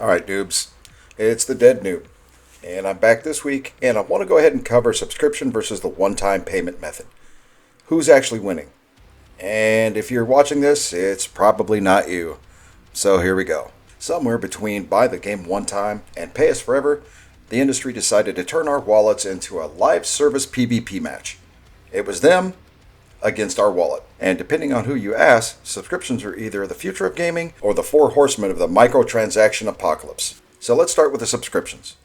Alright, noobs. It's the Dead Noob. And I'm back this week, and I want to go ahead and cover subscription versus the one-time payment method. Who's actually winning? And if you're watching this, it's probably not you. So here we go. Somewhere between buy the game one time and pay us forever, the industry decided to turn our wallets into a live service PvP match. It was them against our wallet. And depending on who you ask, subscriptions are either the future of gaming or the four horsemen of the microtransaction apocalypse. So let's start with the subscriptions.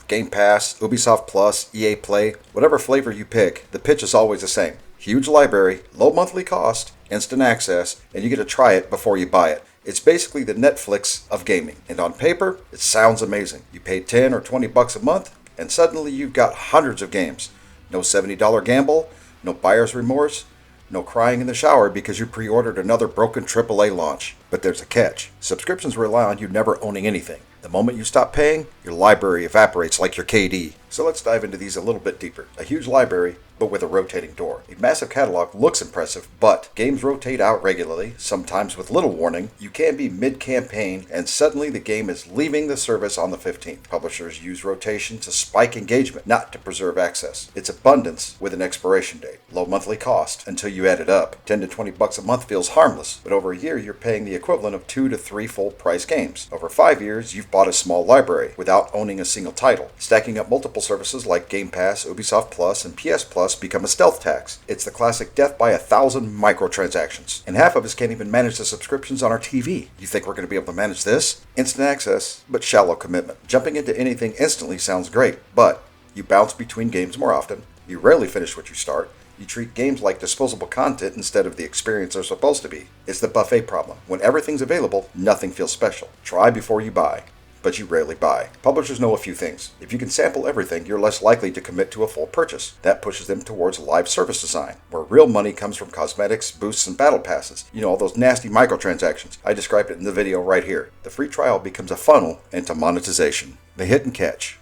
Game Pass, Ubisoft Plus, EA Play, whatever flavor you pick, the pitch is always the same. Huge library, low monthly cost, instant access, and you get to try it before you buy it. It's basically the Netflix of gaming, and on paper, it sounds amazing. You pay 10 or 20 bucks a month, and suddenly you've got hundreds of games. No $70 gamble, no buyer's remorse, no crying in the shower because you pre-ordered another broken AAA launch. But there's a catch. Subscriptions rely on you never owning anything. The moment you stop paying, your library evaporates like your KD. So let's dive into these a little bit deeper. A huge library, but with a rotating door. A massive catalog looks impressive, but games rotate out regularly, sometimes with little warning. You can be mid-campaign, and suddenly the game is leaving the service on the 15th. Publishers use rotation to spike engagement, not to preserve access. It's abundance with an expiration date. Low monthly cost until you add it up. 10 to 20 bucks a month feels harmless, but over a year you're paying the equivalent of 2 to 3 full-price games. Over 5 years, you've bought a small library without owning a single title. Stacking up multiple services like Game Pass, Ubisoft Plus, and PS Plus become a stealth tax. It's the classic death by 1,000 microtransactions. And half of us can't even manage the subscriptions on our TV. You think we're going to be able to manage this? Instant access, but shallow commitment. Jumping into anything instantly sounds great, but you bounce between games more often. You rarely finish what you start. You treat games like disposable content instead of the experience they're supposed to be. It's the buffet problem. When everything's available, nothing feels special. Try before you buy, but you rarely buy. Publishers know a few things. If you can sample everything, you're less likely to commit to a full purchase. That pushes them towards live service design, where real money comes from cosmetics, boosts, and battle passes. You know, all those nasty microtransactions. I described it in the video right here. The free trial becomes a funnel into monetization. The hit and catch.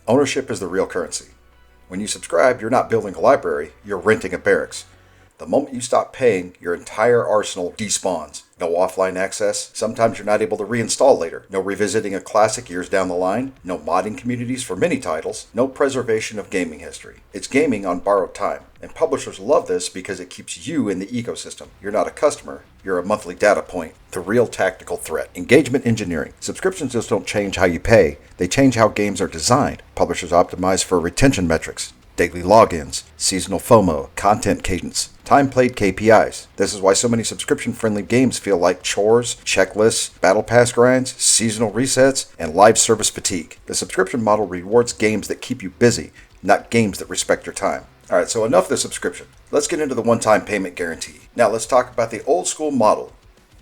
Ownership is the real currency. When you subscribe, you're not building a library, you're renting a barracks. The moment you stop paying, your entire arsenal despawns. No offline access. Sometimes you're not able to reinstall later. No revisiting a classic years down the line. No modding communities for many titles. No preservation of gaming history. It's gaming on borrowed time. And publishers love this because it keeps you in the ecosystem. You're not a customer. You're a monthly data point. The real tactical threat. Engagement engineering. Subscriptions just don't change how you pay. They change how games are designed. Publishers optimize for retention metrics. Daily logins, seasonal FOMO, content cadence, time played KPIs. This is why so many subscription-friendly games feel like chores, checklists, battle pass grinds, seasonal resets, and live service fatigue. The subscription model rewards games that keep you busy, not games that respect your time. Alright, so enough of the subscription. Let's get into the one-time payment guarantee. Now let's talk about the old school model.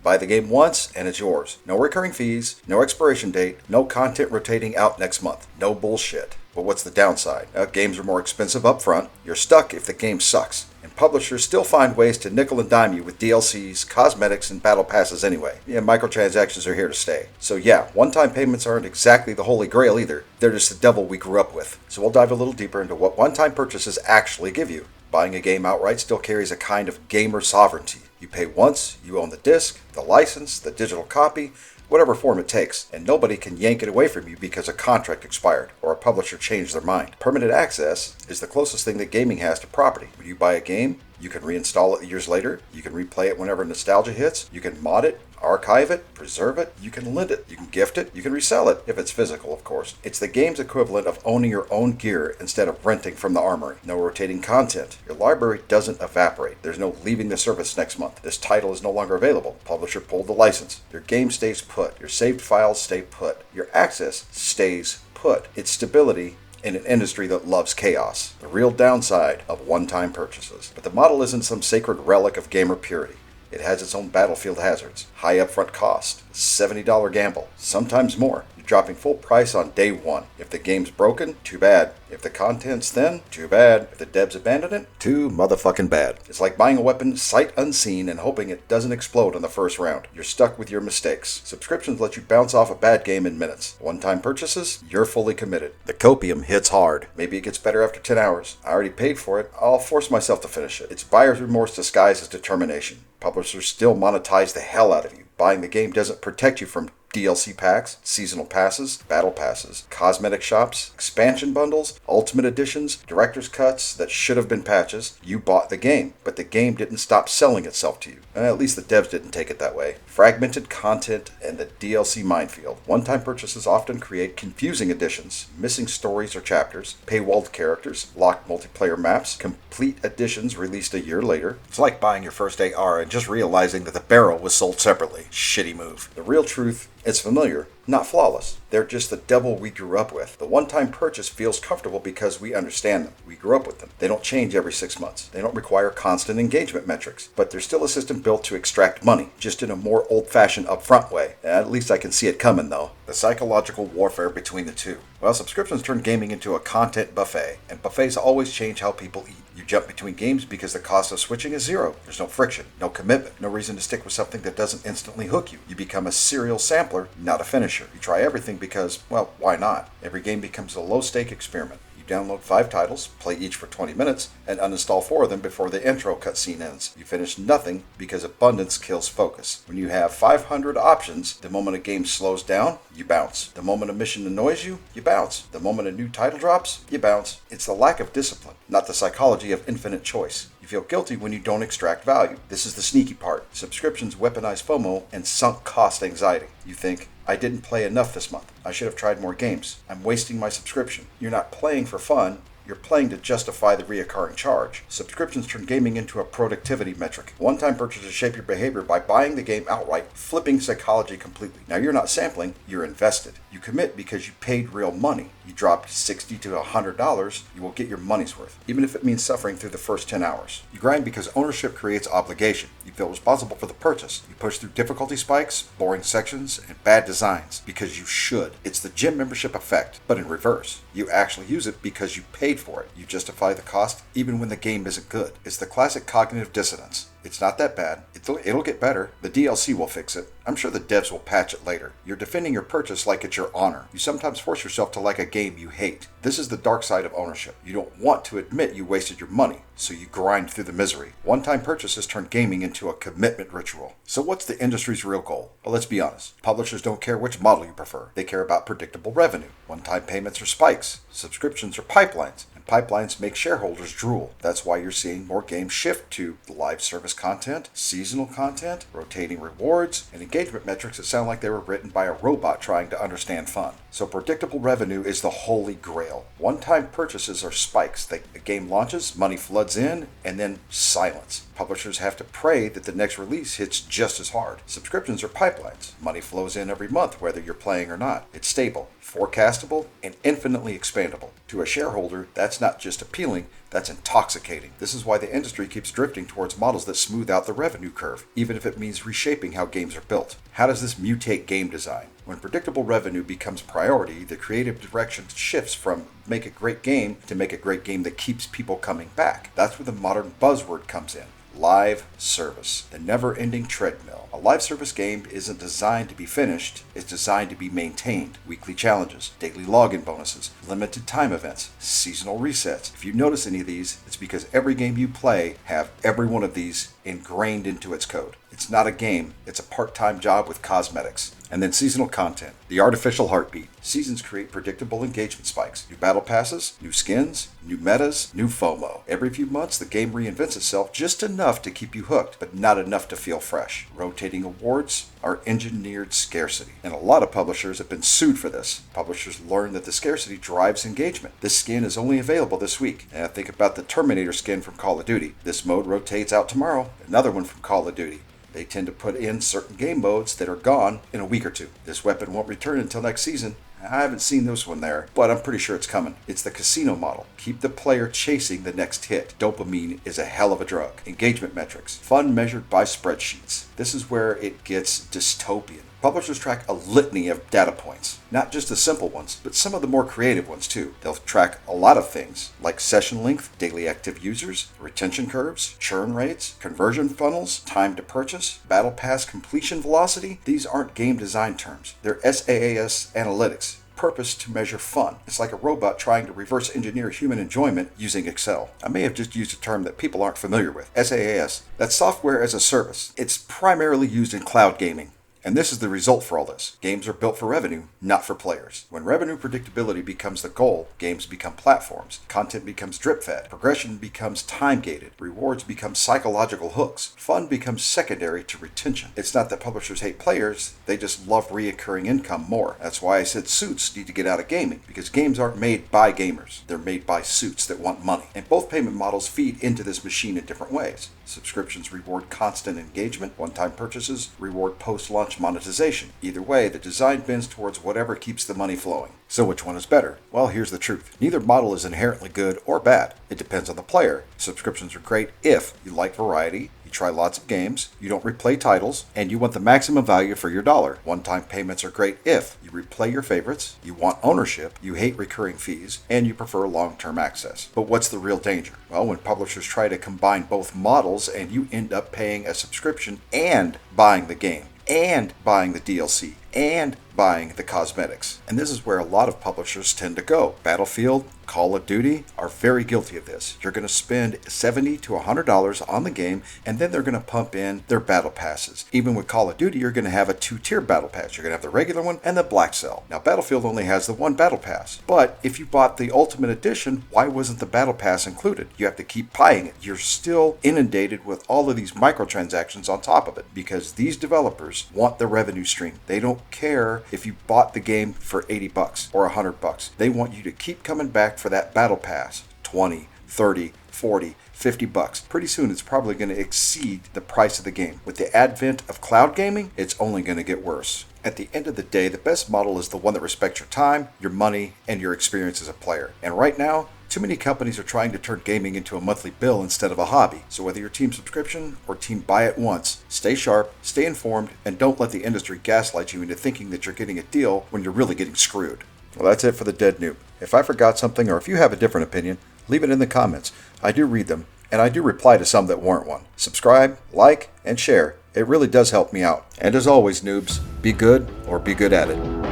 Buy the game once and it's yours. No recurring fees, no expiration date, no content rotating out next month. No bullshit. But what's the downside? Games are more expensive up front. You're stuck if the game sucks. And publishers still find ways to nickel and dime you with DLCs, cosmetics, and battle passes anyway. Yeah, microtransactions are here to stay. So yeah, one-time payments aren't exactly the holy grail either. They're just the devil we grew up with. So we'll dive a little deeper into what one-time purchases actually give you. Buying a game outright still carries a kind of gamer sovereignty. You pay once, you own the disc, the license, the digital copy, whatever form it takes, and nobody can yank it away from you because a contract expired or a publisher changed their mind. Permanent access is the closest thing that gaming has to property. When you buy a game, you can reinstall it years later, you can replay it whenever nostalgia hits, you can mod it, archive it, preserve it, you can lend it, you can gift it, you can resell it, if it's physical of course. It's the game's equivalent of owning your own gear instead of renting from the armory. No rotating content. Your library doesn't evaporate. There's no leaving the service next month. This title is no longer available. Publisher pulled the license. Your game stays put. Your saved files stay put. Your access stays put. It's stability in an industry that loves chaos. The real downside of one-time purchases. But the model isn't some sacred relic of gamer purity. It has its own battlefield hazards, high upfront cost, $70 gamble, sometimes more. You're dropping full price on day one. If the game's broken, too bad. If the content's thin, too bad. If the devs abandon it, too motherfucking bad. It's like buying a weapon sight unseen and hoping it doesn't explode on the first round. You're stuck with your mistakes. Subscriptions let you bounce off a bad game in minutes. One-time purchases, you're fully committed. The copium hits hard. Maybe it gets better after 10 hours. I already paid for it. I'll force myself to finish it. It's buyer's remorse disguised as determination. Publishers still monetize the hell out of you. Buying the game doesn't protect you from DLC packs, seasonal passes, battle passes, cosmetic shops, expansion bundles, ultimate editions, director's cuts that should have been patches. You bought the game, but the game didn't stop selling itself to you. At least the devs didn't take it that way. Fragmented content and the DLC minefield. One-time purchases often create confusing editions, missing stories or chapters, paywalled characters, locked multiplayer maps, complete editions released a year later. It's like buying your first AR and just realizing that the barrel was sold separately. Shitty move. The real truth, it's familiar, not flawless. They're just the devil we grew up with. The one-time purchase feels comfortable because we understand them. We grew up with them. They don't change every 6 months. They don't require constant engagement metrics. But there's still a system built to extract money, just in a more old-fashioned upfront way. At least I can see it coming, though. The psychological warfare between the two. Well, subscriptions turn gaming into a content buffet, and buffets always change how people eat. You jump between games because the cost of switching is zero. There's no friction, no commitment, no reason to stick with something that doesn't instantly hook you. You become a serial sampler, not a finisher. You try everything because, well, why not? Every game becomes a low-stake experiment. Download 5 titles, play each for 20 minutes, and uninstall 4 of them before the intro cutscene ends. You finish nothing because abundance kills focus. When you have 500 options, the moment a game slows down, you bounce. The moment a mission annoys you, you bounce. The moment a new title drops, you bounce. It's the lack of discipline, not the psychology of infinite choice. You feel guilty when you don't extract value. This is the sneaky part. Subscriptions weaponize FOMO and sunk cost anxiety. You think, I didn't play enough this month. I should have tried more games. I'm wasting my subscription. You're not playing for fun. You're playing to justify the reoccurring charge. Subscriptions turn gaming into a productivity metric. One-time purchases shape your behavior by buying the game outright, flipping psychology completely. Now you're not sampling, you're invested. You commit because you paid real money. You dropped $60 to $100, you will get your money's worth, even if it means suffering through the first 10 hours. You grind because ownership creates obligation. You feel responsible for the purchase. You push through difficulty spikes, boring sections, and bad designs because you should. It's the gym membership effect, but in reverse. You actually use it because you paid for it. You justify the cost even when the game isn't good. It's the classic cognitive dissonance. It's not that bad. It'll get better. The DLC will fix it. I'm sure the devs will patch it later. You're defending your purchase like it's your honor. You sometimes force yourself to like a game you hate. This is the dark side of ownership. You don't want to admit you wasted your money, so you grind through the misery. One-time purchases turn gaming into a commitment ritual. So what's the industry's real goal? Well, let's be honest. Publishers don't care which model you prefer. They care about predictable revenue. One-time payments are spikes. Subscriptions are pipelines. Pipelines make shareholders drool. That's why you're seeing more games shift to live service content, seasonal content, rotating rewards, and engagement metrics that sound like they were written by a robot trying to understand fun. So predictable revenue is the holy grail. One-time purchases are spikes. The game launches, money floods in, and then silence. Publishers have to pray that the next release hits just as hard. Subscriptions are pipelines. Money flows in every month, whether you're playing or not. It's stable, forecastable, and infinitely expandable. To a shareholder, that's not just appealing, that's intoxicating. This is why the industry keeps drifting towards models that smooth out the revenue curve, even if it means reshaping how games are built. How does this mutate game design? When predictable revenue becomes priority, the creative direction shifts from make a great game to make a great game that keeps people coming back. That's where the modern buzzword comes in. Live service, the never-ending treadmill. A live service game isn't designed to be finished, it's designed to be maintained. Weekly challenges, daily login bonuses, limited time events, seasonal resets. If you notice any of these, it's because every game you play have every one of these ingrained into its code. It's not a game, it's a part-time job with cosmetics. And then seasonal content, the artificial heartbeat. Seasons create predictable engagement spikes. New battle passes, new skins, new metas, new FOMO. Every few months, the game reinvents itself just enough to keep you hooked, but not enough to feel fresh. Rotating awards are engineered scarcity. And a lot of publishers have been sued for this. Publishers learn that the scarcity drives engagement. This skin is only available this week. And think about the Terminator skin from Call of Duty. This mode rotates out tomorrow. Another one from Call of Duty. They tend to put in certain game modes that are gone in a week or two. This weapon won't return until next season. I haven't seen this one there, but I'm pretty sure it's coming. It's the casino model. Keep the player chasing the next hit. Dopamine is a hell of a drug. Engagement metrics. Fun measured by spreadsheets. This is where it gets dystopian. Publishers track a litany of data points. Not just the simple ones, but some of the more creative ones too. They'll track a lot of things, like session length, daily active users, retention curves, churn rates, conversion funnels, time to purchase, battle pass completion velocity. These aren't game design terms. They're SaaS analytics. Purpose to measure fun. It's like a robot trying to reverse engineer human enjoyment using Excel. I may have just used a term that people aren't familiar with. SaaS. That's software as a service. It's primarily used in cloud gaming. And this is the result for all this. Games are built for revenue, not for players. When revenue predictability becomes the goal, games become platforms, content becomes drip-fed, progression becomes time-gated, rewards become psychological hooks, fun becomes secondary to retention. It's not that publishers hate players, they just love reoccurring income more. That's why I said suits need to get out of gaming, because games aren't made by gamers. They're made by suits that want money. And both payment models feed into this machine in different ways. Subscriptions reward constant engagement, one-time purchases reward post-launch monetization. Either way, the design bends towards whatever keeps the money flowing. So which one is better? Well, here's the truth. Neither model is inherently good or bad. It depends on the player. Subscriptions are great if you like variety, you try lots of games, you don't replay titles, and you want the maximum value for your dollar. One-time payments are great if you replay your favorites, you want ownership, you hate recurring fees, and you prefer long-term access. But what's the real danger? Well, when publishers try to combine both models and you end up paying a subscription and buying the game, and buying the DLC, and buying the cosmetics. And this is where a lot of publishers tend to go. Battlefield, Call of Duty are very guilty of this. You're going to spend $70 to $100 on the game, and then they're going to pump in their battle passes. Even with Call of Duty, you're going to have a two-tier battle pass. You're going to have the regular one and the Black Cell. Now, Battlefield only has the one battle pass, but if you bought the Ultimate Edition, why wasn't the battle pass included? You have to keep buying it. You're still inundated with all of these microtransactions on top of it, because these developers want the revenue stream. They don't care if you bought the game for $80 or $100. They want you to keep coming back for that battle pass. 20, 30, 40, $50. Pretty soon it's probably going to exceed the price of the game. With the advent of cloud gaming, it's only going to get worse. At the end of the day, the best model is the one that respects your time, your money, and your experience as a player. And right now, too many companies are trying to turn gaming into a monthly bill instead of a hobby. So whether you're team subscription or team buy it once, stay sharp, stay informed, and don't let the industry gaslight you into thinking that you're getting a deal when you're really getting screwed. Well, that's it for the Dead Noob. If I forgot something, or if you have a different opinion, leave it in the comments. I do read them, and I do reply to some that warrant one. Subscribe, like, and share. It really does help me out. And as always, noobs, be good or be good at it.